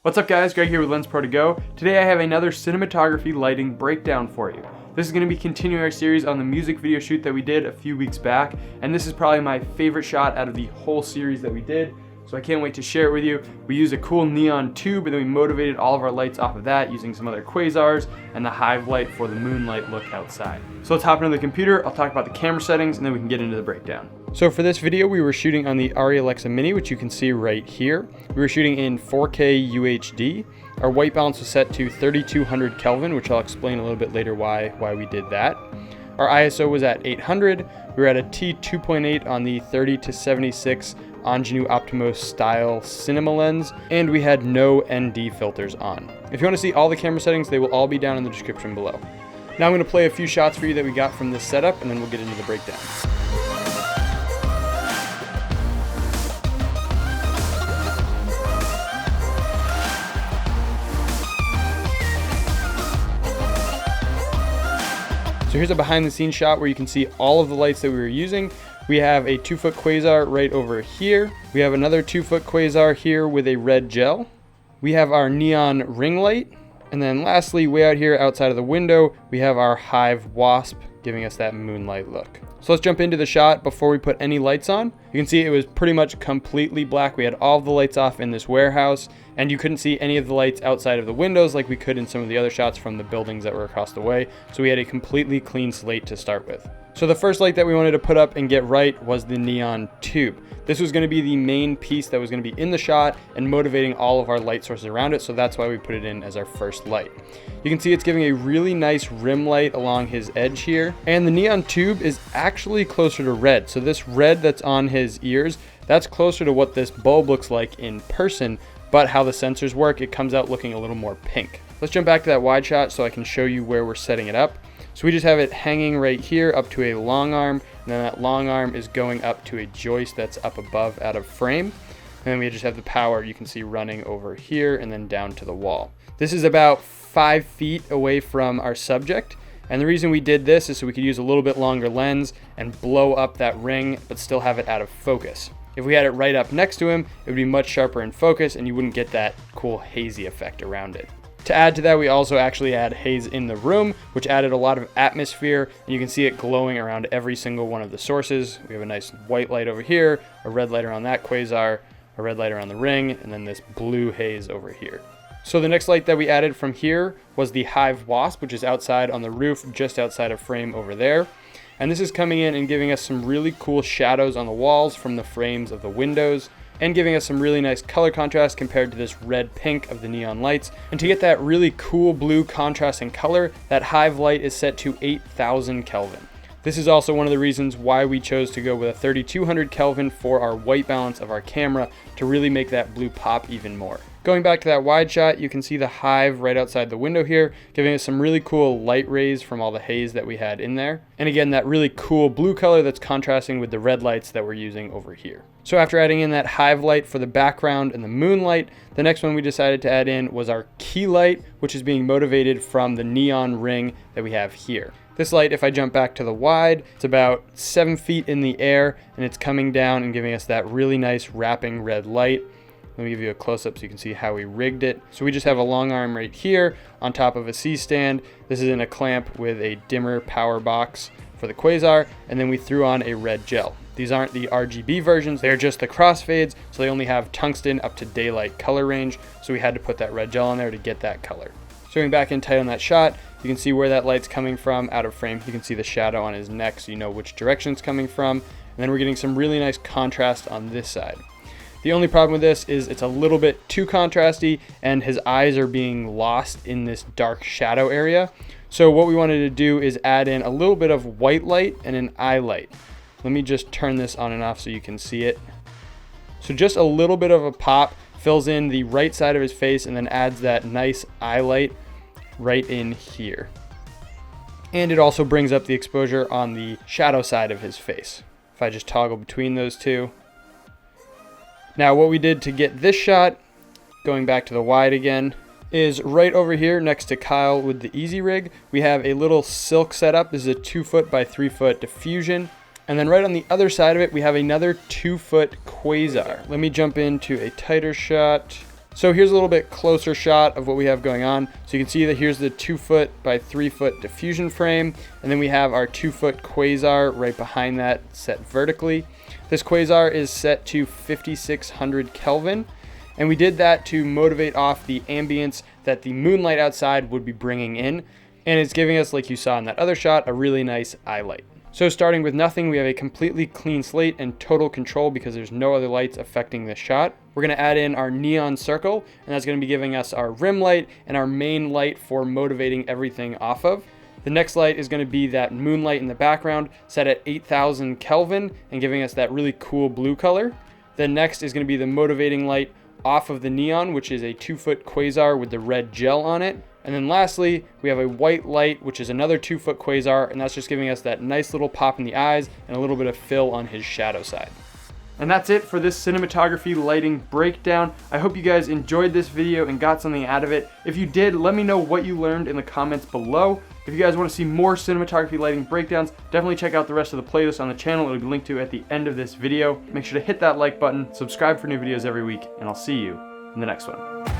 What's up guys, Greg here with LensProToGo. Today I have another cinematography lighting breakdown for you. This is going to be continuing our series on the music video shoot that we did a few weeks back, and this is probably my favorite shot out of the whole series that we did, so I can't wait to share it with you. We used a cool neon tube and then we motivated all of our lights off of that using some other Quasars and the Hive light for the moonlight look outside. So let's hop into the computer, I'll talk about the camera settings, and then we can get into the breakdown. So for this video, we were shooting on the Arri Alexa Mini, which you can see right here. We were shooting in 4K UHD. Our white balance was set to 3200 Kelvin, which I'll explain a little bit later why we did that. Our ISO was at 800. We were at a T2.8 on the 30-76 Angenieux Optimo style cinema lens, and we had no ND filters on. If you want to see all the camera settings, they will all be down in the description below. Now I'm going to play a few shots for you that we got from this setup, and then we'll get into the breakdown. So here's a behind the scenes shot where you can see all of the lights that we were using. We have a 2-foot Quasar right over here. We have another 2-foot Quasar here with a red gel. We have our neon ring light. And then lastly, way out here outside of the window, we have our Hive Wasp giving us that moonlight look. So let's jump into the shot before we put any lights on. You can see it was pretty much completely black. We had all the lights off in this warehouse, and you couldn't see any of the lights outside of the windows like we could in some of the other shots from the buildings that were across the way. So we had a completely clean slate to start with. So the first light that we wanted to put up and get right was the neon tube. This was going to be the main piece that was going to be in the shot and motivating all of our light sources around it, so that's why we put it in as our first light. You can see it's giving a really nice rim light along his edge here, and the neon tube is actually closer to red. So this red that's on his ears, that's closer to what this bulb looks like in person, but how the sensors work, it comes out looking a little more pink. Let's jump back to that wide shot so I can show you where we're setting it up. So we just have it hanging right here up to a long arm, and then that long arm is going up to a joist that's up above out of frame. And then we just have the power you can see running over here and then down to the wall. This is about 5 feet away from our subject. And the reason we did this is so we could use a little bit longer lens and blow up that ring, but still have it out of focus. If we had it right up next to him, it would be much sharper in focus and you wouldn't get that cool hazy effect around it. To add to that, we also actually had haze in the room, which added a lot of atmosphere, and you can see it glowing around every single one of the sources. We have a nice white light over here, a red light around that Quasar, a red light around the ring, and then this blue haze over here. So the next light that we added from here was the Hive Wasp, which is outside on the roof, just outside of frame over there. And this is coming in and giving us some really cool shadows on the walls from the frames of the windows, and giving us some really nice color contrast compared to this red pink of the neon lights. And to get that really cool blue contrast and color, that Hive light is set to 8000 Kelvin. This is also one of the reasons why we chose to go with a 3200 Kelvin for our white balance of our camera to really make that blue pop even more. Going back to that wide shot, you can see the Hive right outside the window here, giving us some really cool light rays from all the haze that we had in there. And again, that really cool blue color that's contrasting with the red lights that we're using over here. So after adding in that Hive light for the background and the moonlight, the next one we decided to add in was our key light, which is being motivated from the neon ring that we have here. This light, if I jump back to the wide, it's about 7 feet in the air, and it's coming down and giving us that really nice wrapping red light. Let me give you a close-up so you can see how we rigged it. So we just have a long arm right here on top of a C-stand. This is in a clamp with a dimmer power box for the Quasar, and then we threw on a red gel. These aren't the RGB versions, they're just the crossfades, so they only have tungsten up to daylight color range, so we had to put that red gel on there to get that color. So going back in tight on that shot, you can see where that light's coming from out of frame. You can see the shadow on his neck so you know which direction it's coming from, and then we're getting some really nice contrast on this side. The only problem with this is it's a little bit too contrasty and his eyes are being lost in this dark shadow area. So what we wanted to do is add in a little bit of white light and an eye light. Let me just turn this on and off so you can see it. So just a little bit of a pop fills in the right side of his face and then adds that nice eye light right in here. And it also brings up the exposure on the shadow side of his face. If I just toggle between those two. Now what we did to get this shot, going back to the wide again, is right over here next to Kyle with the Easyrig. We have a little silk setup. This is a 2-foot by 3-foot diffusion. And then right on the other side of it, we have another 2-foot Quasar. Let me jump into a tighter shot. So here's a little bit closer shot of what we have going on. So you can see that here's the 2 foot by 3 foot diffusion frame, and then we have our 2 foot quasar right behind that set vertically. This quasar is set to 5600 Kelvin, and we did that to motivate off the ambience that the moonlight outside would be bringing in, and it's giving us, like you saw in that other shot, a really nice eye light. So starting with nothing, we have a completely clean slate and total control because there's no other lights affecting this shot. We're going to add in our neon circle, and that's going to be giving us our rim light and our main light for motivating everything off of. The next light is going to be that moonlight in the background set at 8000 Kelvin and giving us that really cool blue color. Then next is going to be the motivating light off of the neon, which is a 2 foot quasar with the red gel on it. And then lastly, we have a white light, which is another 2 foot quasar, and that's just giving us that nice little pop in the eyes and a little bit of fill on his shadow side. And that's it for this cinematography lighting breakdown. I hope you guys enjoyed this video and got something out of it. If you did, let me know what you learned in the comments below. If you guys want to see more cinematography lighting breakdowns, definitely check out the rest of the playlist on the channel. It'll be linked to at the end of this video. Make sure to hit that like button, subscribe for new videos every week, and I'll see you in the next one.